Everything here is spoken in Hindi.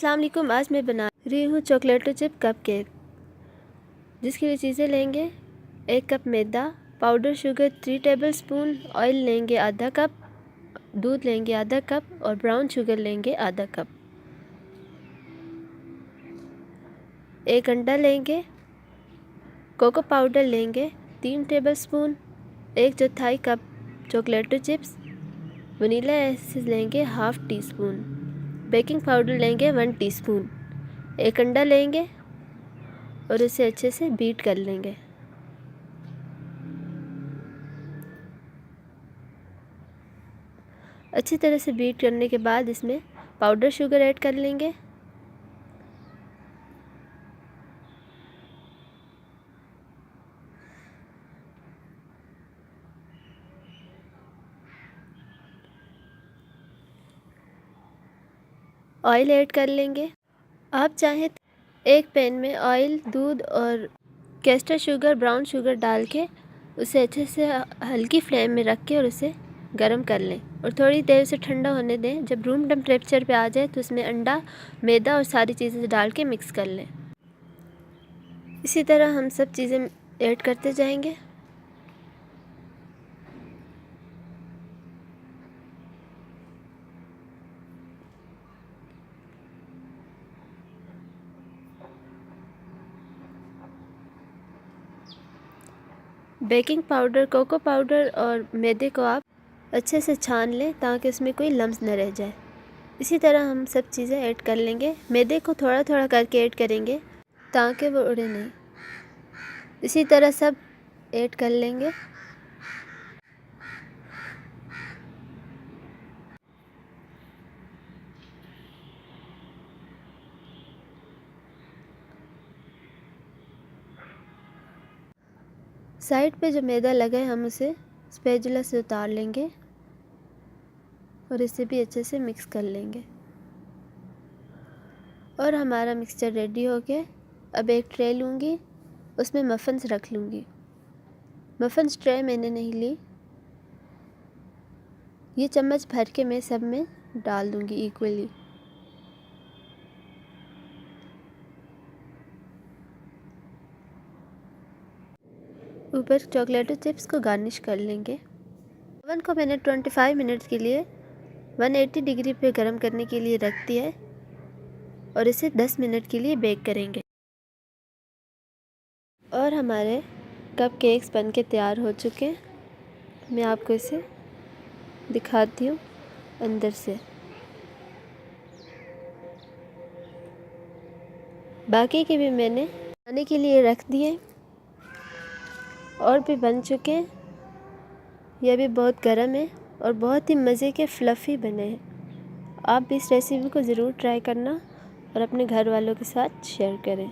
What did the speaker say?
अस्सलाम वालेकुम। आज मैं बना रही हूँ चॉकलेटो चिप कप केक। जिसके लिए चीज़ें लेंगे 1 कप मैदा, पाउडर शुगर 3 टेबलस्पून, ऑयल लेंगे आधा कप, दूध लेंगे आधा कप और ब्राउन शुगर लेंगे आधा कप। 1 अंडा लेंगे, कोको पाउडर लेंगे 3 tablespoon, 1/4 cup chocolate chips, vanilla essence लेंगे half teaspoon, baking powder लेंगे 1 टीस्पून। 1 अंडा लेंगे और इसे अच्छे से बीट कर लेंगे। अच्छी तरह से बीट करने के बाद इसमें पाउडर शुगर ऐड कर लेंगे। ऑयल ऐड कर लेंगे। आप चाहें एक पैन में ऑयल, दूध और कैस्टर शुगर, ब्राउन शुगर डाल के उसे अच्छे से हल्की फ्लेम में रख के और उसे गरम कर लें और थोड़ी देर से ठंडा होने दें। जब रूम टेम्परेचर पे आ जाए तो इसमें अंडा, मैदा और सारी चीज़ें डाल के मिक्स कर लें। इसी तरह हम सब चीज़ें ऐड करते जाएंगे। बेकिंग पाउडर, कोको पाउडर और मैदे को आप अच्छे से छान लें ताकि उसमें कोई लम्स न रह जाए। इसी तरह हम सब चीज़ें ऐड कर लेंगे। मैदे को थोड़ा थोड़ा करके ऐड करेंगे ताकि वो उड़े नहीं। इसी तरह सब ऐड कर लेंगे। साइड पे जो मैदा लगा है हम उसे स्पैचुला से उतार लेंगे और इसे भी अच्छे से मिक्स कर लेंगे। और हमारा मिक्सचर रेडी हो गया। अब एक ट्रे लूँगी, उसमें मफ़न्स रख लूँगी। मफ़न्स ट्रे मैंने नहीं ली, ये चम्मच भर के मैं सब में डाल दूँगी इक्वली। ऊपर चॉकलेटो चिप्स को गार्निश कर लेंगे। ओवन को मैंने 25 मिनट के लिए 180 डिग्री पे गर्म करने के लिए रख दिया है और इसे 10 मिनट के लिए बेक करेंगे। और हमारे कप केक्स बन के तैयार हो चुके हैं। मैं आपको इसे दिखाती हूँ अंदर से। बाकी के भी मैंने खाने के लिए रख दिए और भी बन चुके हैं। यह भी बहुत गर्म है और बहुत ही मज़े के फ्लफ़ी बने हैं। आप भी इस रेसिपी को ज़रूर ट्राई करना और अपने घर वालों के साथ शेयर करें।